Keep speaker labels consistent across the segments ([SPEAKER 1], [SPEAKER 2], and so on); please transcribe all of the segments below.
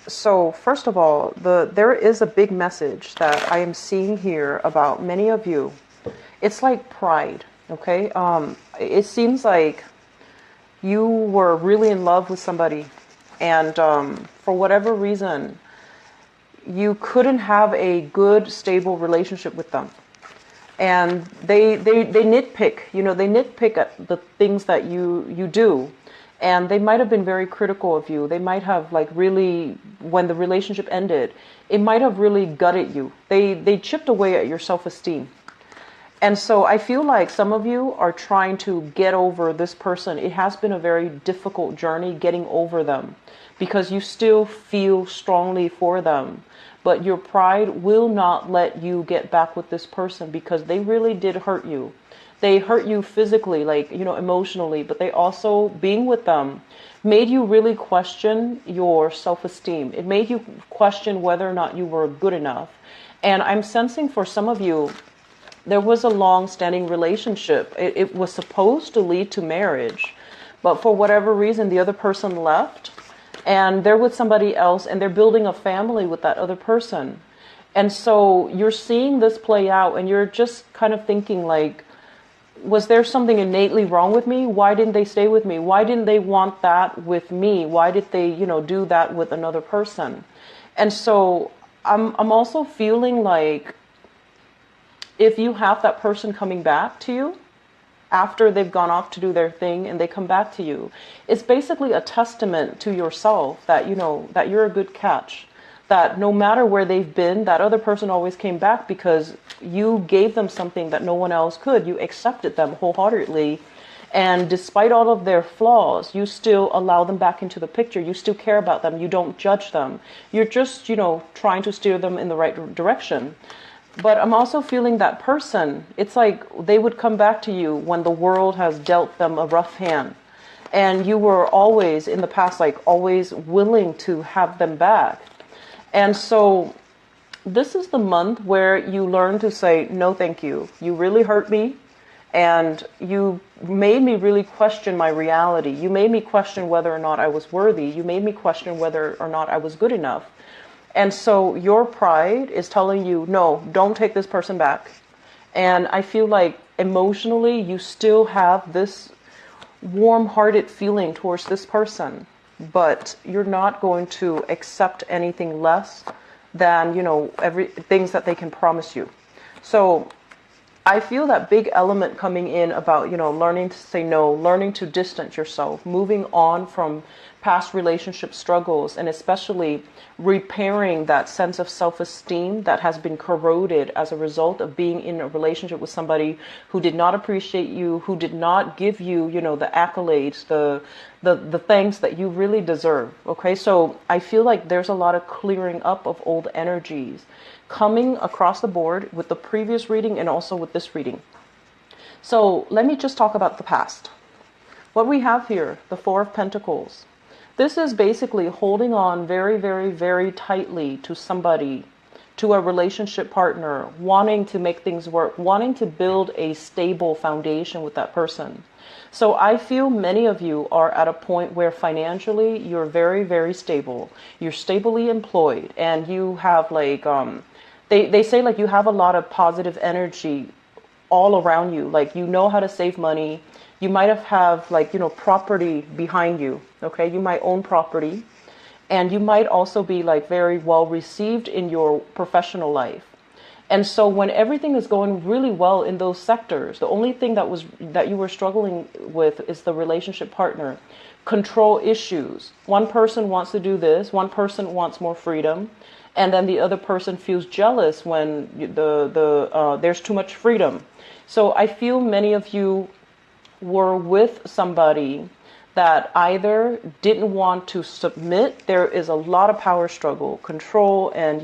[SPEAKER 1] So first of all, there is a big message that I am seeing here about many of you. It's like pride, okay? It seems like you were really in love with somebody, and for whatever reason, you couldn't have a good, stable relationship with them. And they nitpick, they nitpick at the things that you do. And they might have been very critical of you. They might have like really, when the relationship ended, it might have really gutted you. They chipped away at your self-esteem. And so I feel like some of you are trying to get over this person. It has been a very difficult journey getting over them because you still feel strongly for them. But your pride will not let you get back with this person because they really did hurt you. They hurt you physically, like, emotionally, but they also, being with them, made you really question your self-esteem. It made you question whether or not you were good enough. And I'm sensing for some of you, there was a long-standing relationship. It was supposed to lead to marriage, but for whatever reason, the other person left, and they're with somebody else, and they're building a family with that other person. And so you're seeing this play out, and you're just kind of thinking like, was there something innately wrong with me? Why didn't they stay with me? Why didn't they want that with me? Why did they, do that with another person? And so I'm also feeling like if you have that person coming back to you after they've gone off to do their thing and they come back to you, it's basically a testament to yourself that, that you're a good catch. That no matter where they've been, that other person always came back because you gave them something that no one else could. You accepted them wholeheartedly. And despite all of their flaws, you still allow them back into the picture. You still care about them. You don't judge them. You're just, trying to steer them in the right direction. But I'm also feeling that person, it's like they would come back to you when the world has dealt them a rough hand. And you were always, in the past, like always willing to have them back. And so this is the month where you learn to say, no, thank you. You really hurt me. And you made me really question my reality. You made me question whether or not I was worthy. You made me question whether or not I was good enough. And so your pride is telling you, no, don't take this person back. And I feel like emotionally, you still have this warm-hearted feeling towards this person. But you're not going to accept anything less than, things that they can promise you. So I feel that big element coming in about, learning to say no, learning to distance yourself, moving on from past relationship struggles, and especially repairing that sense of self-esteem that has been corroded as a result of being in a relationship with somebody who did not appreciate you, who did not give you, the accolades, the things that you really deserve. Okay, so I feel like there's a lot of clearing up of old energies coming across the board with the previous reading and also with this reading. So let me just talk about the past. What we have here, the Four of Pentacles. This is basically holding on very, very, very tightly to somebody, to a relationship partner, wanting to make things work, wanting to build a stable foundation with that person. So I feel many of you are at a point where financially you're very, very stable. You're stably employed, and you have like, they say like you have a lot of positive energy all around you. Like you know how to save money. You might have like, property behind you. Okay, you might own property, and you might also be like very well received in your professional life. And so when everything is going really well in those sectors, the only thing that you were struggling with is the relationship partner. Control issues. One person wants to do this, one person wants more freedom, and then the other person feels jealous when there's too much freedom. So I feel many of you were with somebody that either didn't want to submit. There is a lot of power struggle, control, and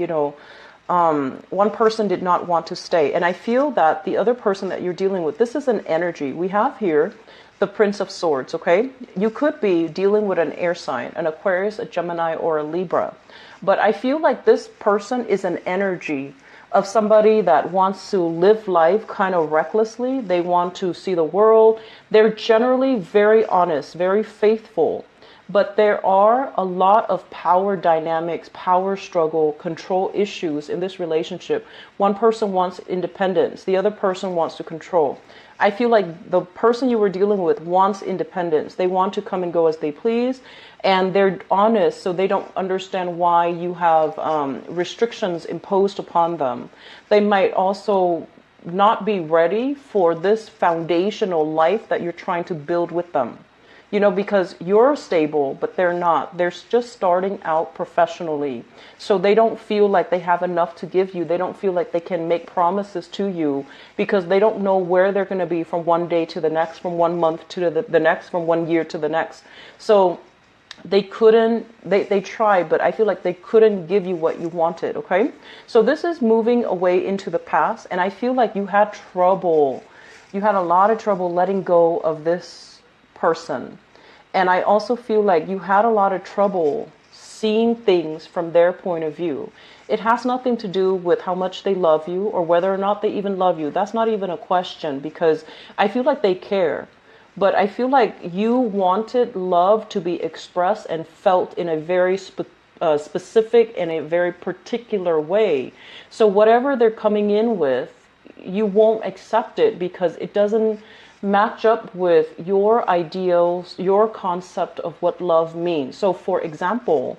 [SPEAKER 1] one person did not want to stay. And I feel that the other person that you're dealing with, this is an energy. We have here the Prince of Swords, okay? You could be dealing with an air sign, an Aquarius, a Gemini, or a Libra. But I feel like this person is an energy of somebody that wants to live life kind of recklessly. They want to see the world. They're generally very honest, very faithful. But there are a lot of power dynamics, power struggle, control issues in this relationship. One person wants independence, the other person wants to control. I feel like the person you were dealing with wants independence. They want to come and go as they please, and they're honest, so they don't understand why you have restrictions imposed upon them. They might also not be ready for this foundational life that you're trying to build with them. You know, because you're stable, but they're not. They're just starting out professionally. So they don't feel like they have enough to give you. They don't feel like they can make promises to you because they don't know where they're going to be from one day to the next, from 1 month to the next, from 1 year to the next. So they tried, but I feel like they couldn't give you what you wanted, okay? So this is moving away into the past, and I feel like you had trouble. You had a lot of trouble letting go of this person. And I also feel like you had a lot of trouble seeing things from their point of view. It has nothing to do with how much they love you or whether or not they even love you. That's not even a question, because I feel like they care. But I feel like you wanted love to be expressed and felt in a very specific and a very particular way. So whatever they're coming in with, you won't accept it because it doesn't match up with your ideals, your concept of what love means. So for example,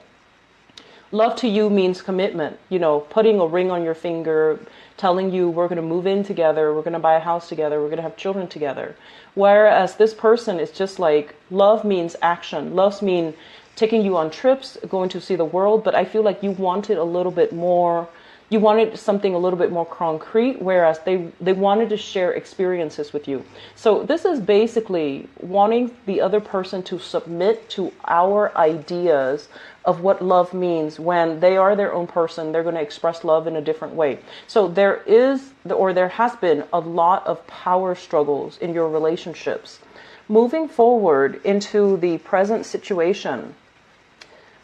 [SPEAKER 1] love to you means commitment, you know, putting a ring on your finger, telling you we're going to move in together, we're going to buy a house together, we're going to have children together. Whereas this person is just like, love means action. Love means taking you on trips, going to see the world. But I feel like you wanted a little bit more. You wanted something a little bit more concrete, whereas they wanted to share experiences with you. So this is basically wanting the other person to submit to our ideas of what love means. When they are their own person, they're going to express love in a different way. So there has been a lot of power struggles in your relationships. Moving forward into the present situation,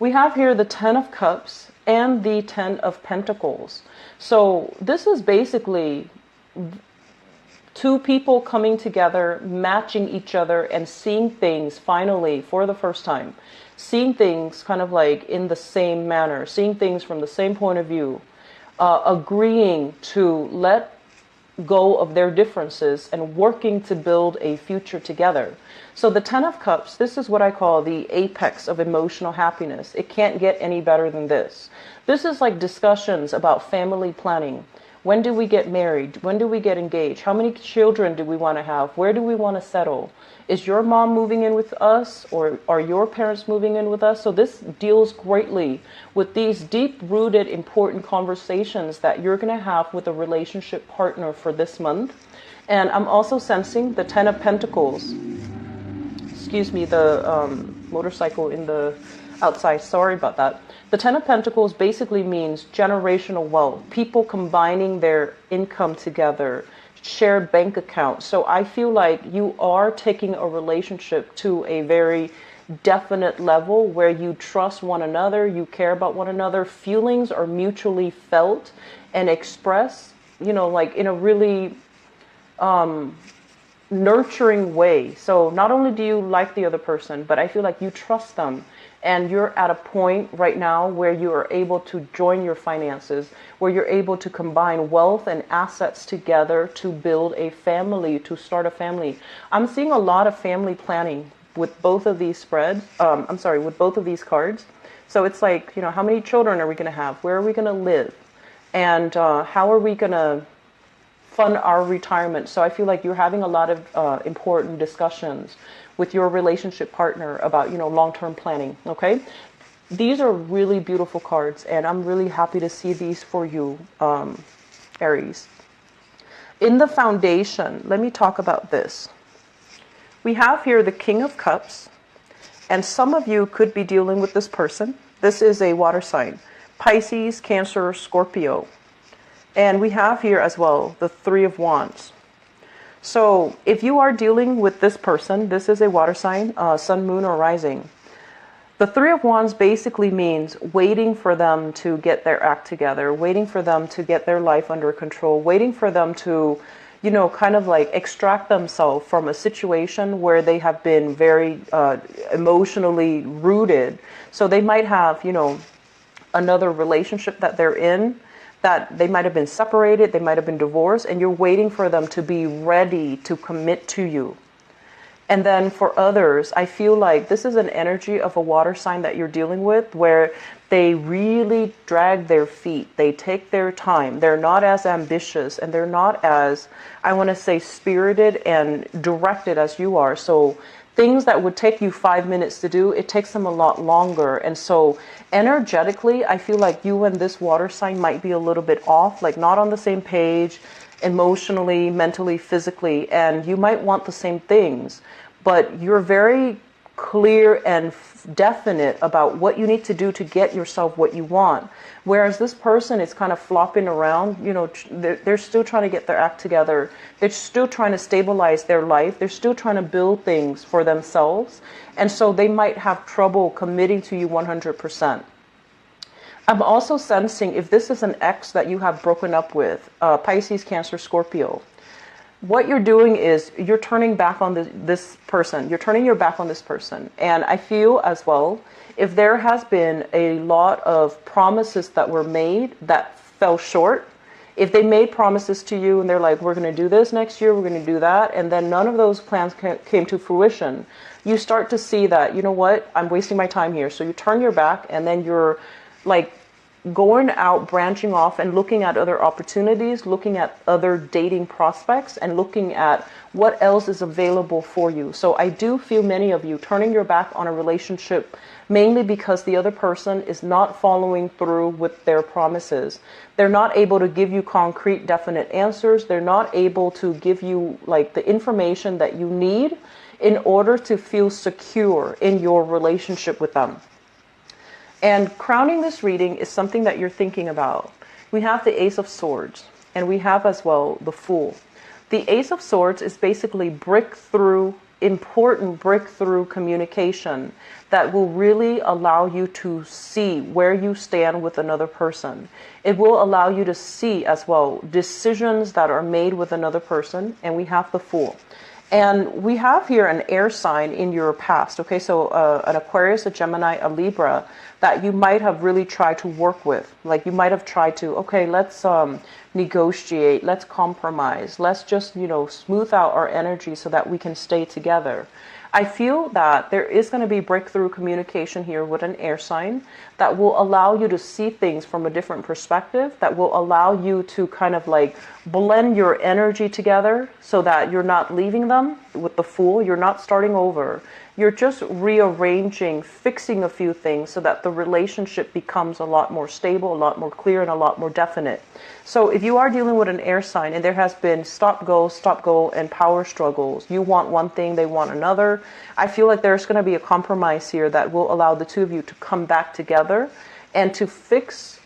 [SPEAKER 1] we have here the 10 of Cups and the 10 of Pentacles. So this is basically two people coming together, matching each other, and seeing things finally for the first time. Seeing things kind of like in the same manner, seeing things from the same point of view, agreeing to let go of their differences and working to build a future together. So the 10 of Cups, this is what I call the apex of emotional happiness. It can't get any better than this. This is like discussions about family planning. When do we get married? When do we get engaged? How many children do we want to have? Where do we want to settle? Is your mom moving in with us, or are your parents moving in with us? So this deals greatly with these deep-rooted, important conversations that you're going to have with a relationship partner for this month. And I'm also sensing the 10 of Pentacles. Excuse me, the motorcycle in the outside. Sorry about that. The 10 of Pentacles basically means generational wealth. People combining their income together, shared bank account. So I feel like you are taking a relationship to a very definite level where you trust one another, you care about one another, feelings are mutually felt and expressed, you know, like in a really nurturing way. So not only do you like the other person, but I feel like you trust them. And you're at a point right now where you are able to join your finances, where you're able to combine wealth and assets together to build a family, to start a family. I'm seeing a lot of family planning with both of these with both of these cards. So it's like, you know, how many children are we going to have? Where are we going to live? And how are we going to fund our retirement? So I feel like you're having a lot of important discussions with your relationship partner about, you know, long-term planning, okay? These are really beautiful cards, and I'm really happy to see these for you, Aries. In the foundation, let me talk about this. We have here the King of Cups, and some of you could be dealing with this person. This is a water sign, Pisces, Cancer, Scorpio. And we have here as well the Three of Wands. So if you are dealing with this person, this is a water sign, sun, moon, or rising. The Three of Wands basically means waiting for them to get their act together, waiting for them to get their life under control, waiting for them to, kind of like extract themselves from a situation where they have been very emotionally rooted. So they might have, another relationship that they're in, that they might have been separated, they might have been divorced, and you're waiting for them to be ready to commit to you. And then for others, I feel like this is an energy of a water sign that you're dealing with, where they really drag their feet. They take their time. They're not as ambitious, and they're not as, I want to say, spirited and directed as you are. So things that would take you 5 minutes to do, it takes them a lot longer. And so energetically, I feel like you and this water sign might be a little bit off, like not on the same page, emotionally, mentally, physically, and you might want the same things, but you're very clear and definite about what you need to do to get yourself what you want. Whereas this person is kind of flopping around, they're still trying to get their act together. They're still trying to stabilize their life. They're still trying to build things for themselves. And so they might have trouble committing to you 100%. I'm also sensing, if this is an ex that you have broken up with, Pisces, Cancer, Scorpio, what you're doing is you're turning back on this person. You're turning your back on this person. And I feel as well, if there has been a lot of promises that were made that fell short, if they made promises to you and they're like, we're going to do this next year, we're going to do that, and then none of those plans came to fruition, you start to see that, you know what, I'm wasting my time here. So you turn your back, and then you're like going out, branching off and looking at other opportunities, looking at other dating prospects, and looking at what else is available for you. So I do feel many of you turning your back on a relationship mainly because the other person is not following through with their promises. They're not able to give you concrete, definite answers. They're not able to give you like the information that you need in order to feel secure in your relationship with them. And crowning this reading is something that you're thinking about. We have the Ace of Swords, and we have as well the Fool. The Ace of Swords is basically important breakthrough communication that will really allow you to see where you stand with another person. It will allow you to see as well decisions that are made with another person, and we have the Fool. And we have here an air sign in your past, okay? So an Aquarius, a Gemini, a Libra, that you might have really tried to work with. Like you might have tried to, okay, let's negotiate, let's compromise, let's just, smooth out our energy so that we can stay together. I feel that there is going to be breakthrough communication here with an air sign that will allow you to see things from a different perspective, that will allow you to kind of like blend your energy together so that you're not leaving them with the Fool. You're not starting over. You're just rearranging, fixing a few things so that the relationship becomes a lot more stable, a lot more clear, and a lot more definite. So if you are dealing with an air sign and there has been stop, go, and power struggles, you want one thing, they want another, I feel like there's going to be a compromise here that will allow the two of you to come back together and to fix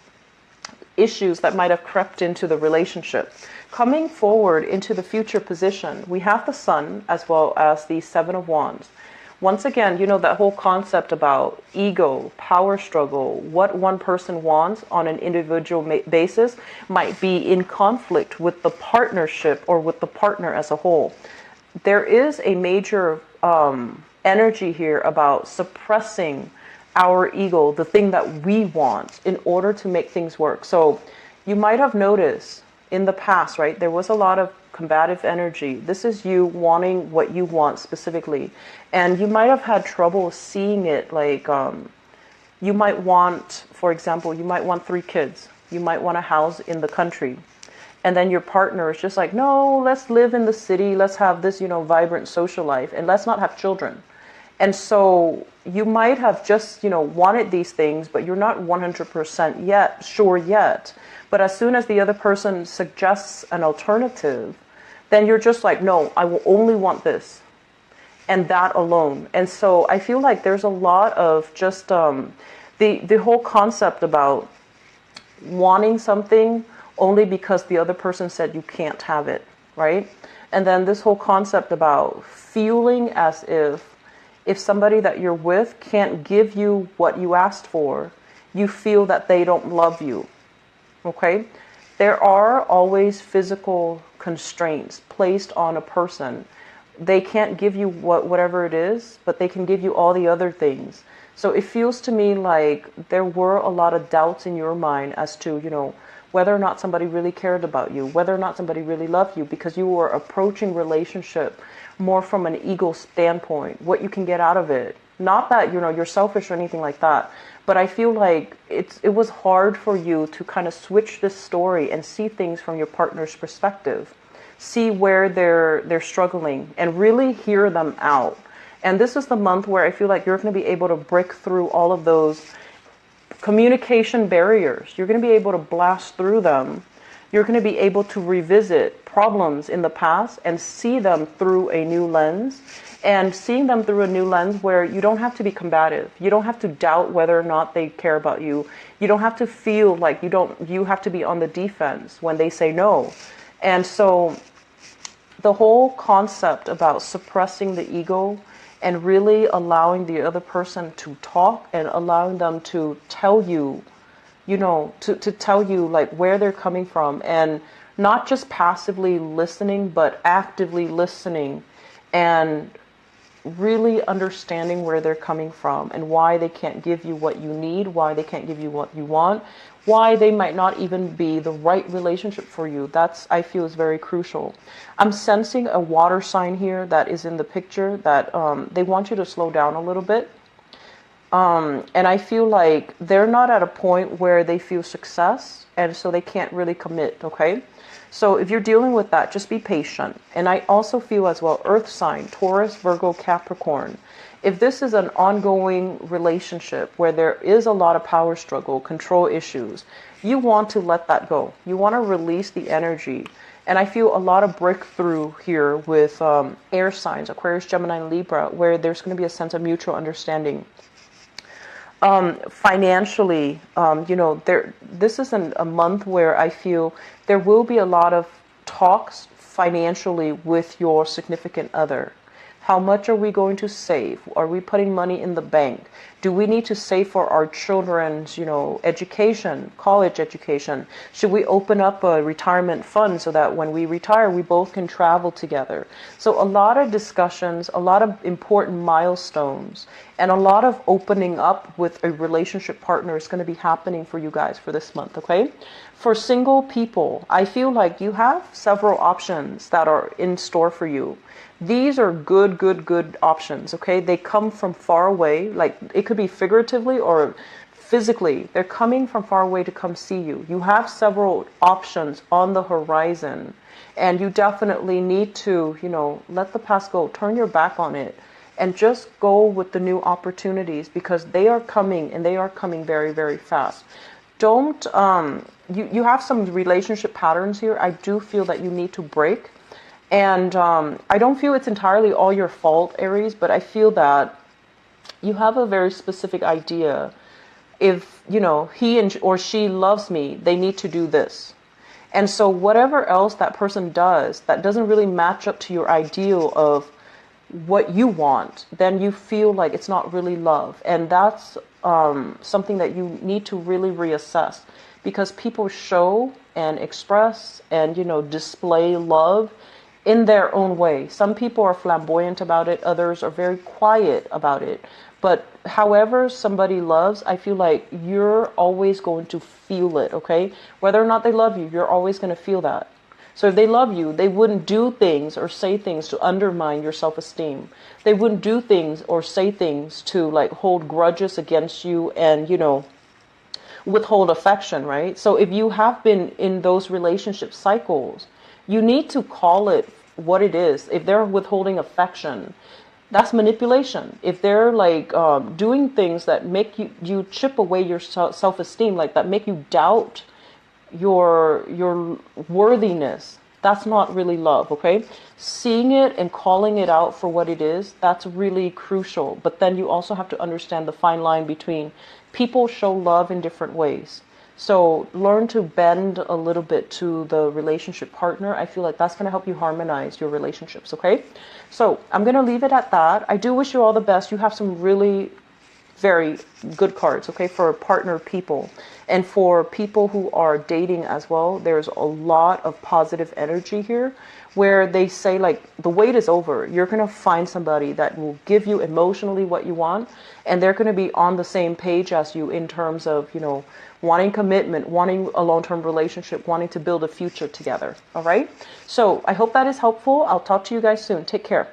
[SPEAKER 1] issues that might have crept into the relationship. Coming forward into the future position, we have the Sun as well as the Seven of Wands. Once again, that whole concept about ego, power struggle, what one person wants on an individual basis might be in conflict with the partnership or with the partner as a whole. There is a major energy here about suppressing our ego, the thing that we want, in order to make things work. So you might have noticed in the past, right, there was a lot of combative energy. This is you wanting what you want specifically. And you might have had trouble seeing it, like you might want, for example, you might want 3 kids. You might want a house in the country. And then your partner is just like, no, let's live in the city. Let's have this, vibrant social life, and let's not have children. And so you might have just, wanted these things, but you're not 100% sure yet. But as soon as the other person suggests an alternative, then you're just like, no, I will only want this and that alone. And so I feel like there's a lot of just the whole concept about wanting something only because the other person said you can't have it, right? And then this whole concept about feeling as if somebody that you're with can't give you what you asked for, you feel that they don't love you, okay? There are always physical constraints placed on a person. They can't give you whatever it is, but they can give you all the other things. So it feels to me like there were a lot of doubts in your mind as to, whether or not somebody really cared about you, whether or not somebody really loved you, because you were approaching relationship more from an ego standpoint, what you can get out of it. Not that, you're selfish or anything like that, but I feel like it was hard for you to kind of switch this story and see things from your partner's perspective. See where they're struggling and really hear them out. And this is the month where I feel like you're going to be able to break through all of those communication barriers. You're going to be able to blast through them. You're going to be able to revisit problems in the past and see them through a new lens. And seeing them through a new lens where you don't have to be combative. You don't have to doubt whether or not they care about you. You don't have to feel like you have to be on the defense when they say no. And so the whole concept about suppressing the ego and really allowing the other person to talk and allowing them to tell you, to tell you like where they're coming from, and not just passively listening, but actively listening and really understanding where they're coming from and why they can't give you what you need, why they can't give you what you want, why they might not even be the right relationship for you. That's, I feel, is very crucial. I'm sensing a water sign here that is in the picture that they want you to slow down a little bit. And I feel like they're not at a point where they feel success, and so they can't really commit, okay? So if you're dealing with that, just be patient. And I also feel as well, earth sign, Taurus, Virgo, Capricorn. If this is an ongoing relationship where there is a lot of power struggle, control issues, you want to let that go. You want to release the energy. And I feel a lot of breakthrough here with air signs, Aquarius, Gemini, and Libra, where there's going to be a sense of mutual understanding. Financially, this is a month where I feel there will be a lot of talks financially with your significant other. How much are we going to save? Are we putting money in the bank? Do we need to save for our children's, education, college education? Should we open up a retirement fund so that when we retire, we both can travel together? So a lot of discussions, a lot of important milestones, and a lot of opening up with a relationship partner is going to be happening for you guys for this month, okay? For single people, I feel like you have several options that are in store for you. These are good options, okay? They come from far away, like it could be figuratively or physically. They're coming from far away to come see you. You have several options on the horizon, and you definitely need to, let the past go, turn your back on it, and just go with the new opportunities, because they are coming, and they are coming very, very fast. Don't, you have some relationship patterns here. I do feel that you need to break. And I don't feel it's entirely all your fault, Aries, but I feel that you have a very specific idea. If, he or she loves me, they need to do this. And so whatever else that person does that doesn't really match up to your ideal of what you want, then you feel like it's not really love. And that's something that you need to really reassess, because people show and express and, display love in their own way. Some people are flamboyant about it. Others are very quiet about it. But however somebody loves, I feel like you're always going to feel it, okay? Whether or not they love you, you're always going to feel that. So if they love you, they wouldn't do things or say things to undermine your self-esteem. They wouldn't do things or say things to like hold grudges against you and, withhold affection, right? So if you have been in those relationship cycles, you need to call it what it is. If they're withholding affection, that's manipulation. If they're like doing things that make you chip away your self-esteem, like that make you doubt your worthiness, that's not really love, okay? Seeing it and calling it out for what it is, that's really crucial. But then you also have to understand the fine line between people show love in different ways. So learn to bend a little bit to the relationship partner. I feel like that's going to help you harmonize your relationships, okay? So I'm going to leave it at that. I do wish you all the best. You have some really very good cards, okay, for partner people. And for people who are dating as well, there's a lot of positive energy here where they say like the wait is over. You're going to find somebody that will give you emotionally what you want, and they're going to be on the same page as you in terms of, you know, wanting commitment, wanting a long-term relationship, wanting to build a future together. All right. So I hope that is helpful. I'll talk to you guys soon. Take care.